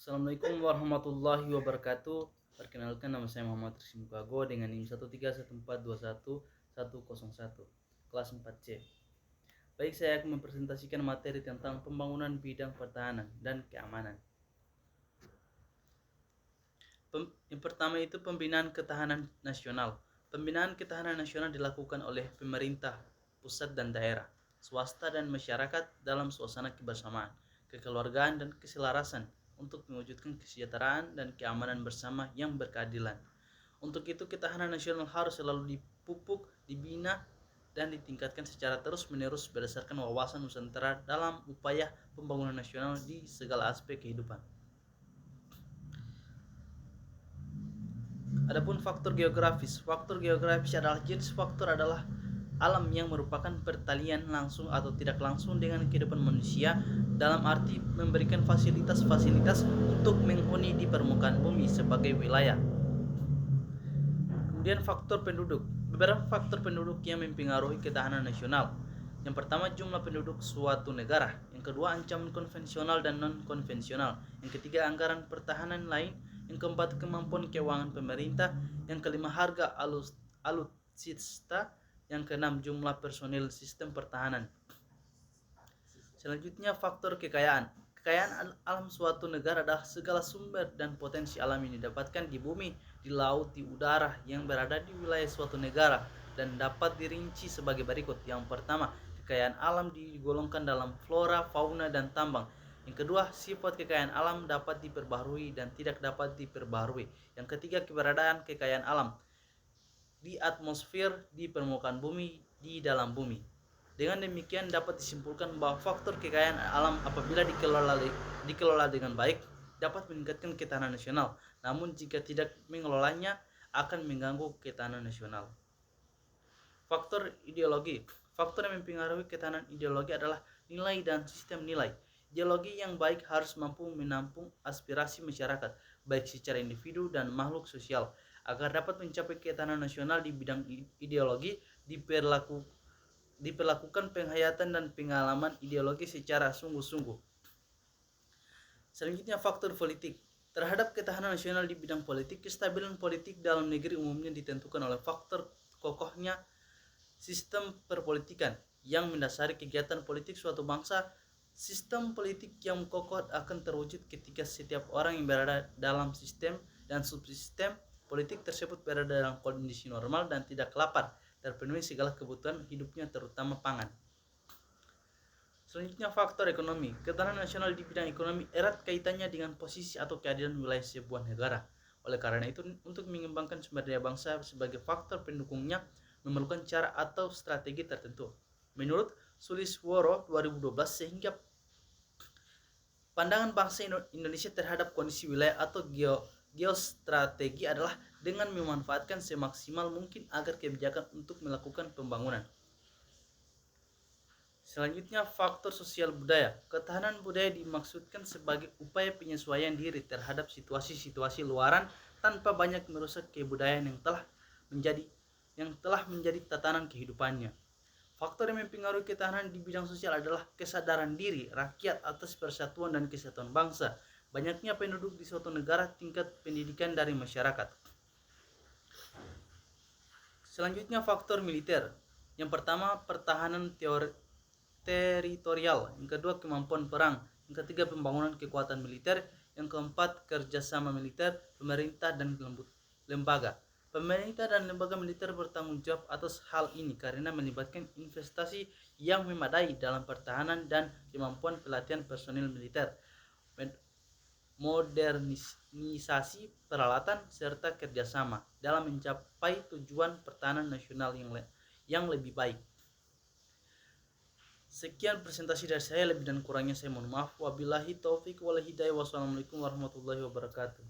Assalamualaikum warahmatullahi wabarakatuh. Perkenalkan, nama saya Muhammad Rizky Mukago dengan NIM 131421101 kelas 4C. Baik, saya akan mempresentasikan materi tentang pembangunan bidang pertahanan dan keamanan. Yang pertama itu pembinaan ketahanan nasional. Pembinaan ketahanan nasional dilakukan oleh pemerintah pusat dan daerah, swasta dan masyarakat dalam suasana kebersamaan, kekeluargaan dan keselarasan untuk mewujudkan kesejahteraan dan keamanan bersama yang berkeadilan. Untuk itu ketahanan nasional harus selalu dipupuk, dibina dan ditingkatkan secara terus-menerus berdasarkan wawasan Nusantara dalam upaya pembangunan nasional di segala aspek kehidupan. Adapun faktor geografis adalah jenis faktor adalah alam yang merupakan pertalian langsung atau tidak langsung dengan kehidupan manusia, dalam arti memberikan fasilitas-fasilitas untuk menghuni di permukaan bumi sebagai wilayah. Kemudian faktor penduduk. Beberapa faktor penduduk yang mempengaruhi ketahanan nasional. Yang pertama, jumlah penduduk suatu negara. Yang kedua, ancaman konvensional dan non-konvensional. Yang ketiga, anggaran pertahanan lain. Yang keempat, kemampuan keuangan pemerintah. Yang kelima, harga alutsista. Yang keenam, jumlah personil sistem pertahanan. Selanjutnya, faktor kekayaan. Kekayaan alam suatu negara adalah segala sumber dan potensi alam yang didapatkan di bumi, di laut, di udara yang berada di wilayah suatu negara, dan dapat dirinci sebagai berikut. Yang pertama, kekayaan alam digolongkan dalam flora, fauna, dan tambang. Yang kedua, sifat kekayaan alam dapat diperbaharui dan tidak dapat diperbaharui. Yang ketiga, keberadaan kekayaan alam di atmosfer, di permukaan bumi, di dalam bumi. Dengan demikian dapat disimpulkan bahwa faktor kekayaan alam apabila dikelola dengan baik dapat meningkatkan ketahanan nasional. Namun jika tidak mengelolanya akan mengganggu ketahanan nasional. Faktor ideologi. Faktor yang mempengaruhi ketahanan ideologi adalah nilai dan sistem nilai. Ideologi yang baik harus mampu menampung aspirasi masyarakat, baik secara individu dan makhluk sosial. Agar dapat mencapai ketahanan nasional di bidang ideologi, diperlakukan penghayatan dan pengalaman ideologi secara sungguh-sungguh. Selanjutnya, faktor politik. Terhadap ketahanan nasional di bidang politik, kestabilan politik dalam negeri umumnya ditentukan oleh faktor kokohnya sistem perpolitikan yang mendasari kegiatan politik suatu bangsa. Sistem politik yang kokoh akan terwujud ketika setiap orang yang berada dalam sistem dan subsistem politik tersebut berada dalam kondisi normal dan tidak lapar, terpenuhi segala kebutuhan hidupnya terutama pangan. Selanjutnya, faktor ekonomi. Ketahanan nasional di bidang ekonomi erat kaitannya dengan posisi atau keadaan wilayah sebuah negara. Oleh karena itu, untuk mengembangkan sumber daya bangsa sebagai faktor pendukungnya memerlukan cara atau strategi tertentu. Menurut Sulisworo 2012, sehingga pandangan bangsa Indonesia terhadap kondisi wilayah atau geostrategi adalah dengan memanfaatkan semaksimal mungkin agar kebijakan untuk melakukan pembangunan. Selanjutnya, faktor sosial budaya. Ketahanan budaya dimaksudkan sebagai upaya penyesuaian diri terhadap situasi-situasi luaran tanpa banyak merusak kebudayaan yang telah menjadi tatanan kehidupannya. Faktor yang mempengaruhi ketahanan di bidang sosial adalah kesadaran diri rakyat atas persatuan dan kesatuan bangsa, banyaknya penduduk di suatu negara, tingkat pendidikan dari masyarakat. Selanjutnya, faktor militer. Yang pertama, pertahanan teritorial. Yang kedua, kemampuan perang. Yang ketiga, pembangunan kekuatan militer. Yang keempat, kerjasama militer, pemerintah dan lembaga. Pemerintah dan lembaga militer bertanggung jawab atas hal ini karena melibatkan investasi yang memadai dalam pertahanan dan kemampuan pelatihan personil militer, modernisasi peralatan, serta kerjasama dalam mencapai tujuan pertahanan nasional yang lebih baik. Sekian presentasi dari saya, lebih dan kurangnya saya mohon maaf. Wabillahi taufik wal hidayah. Wassalamualaikum warahmatullahi wabarakatuh.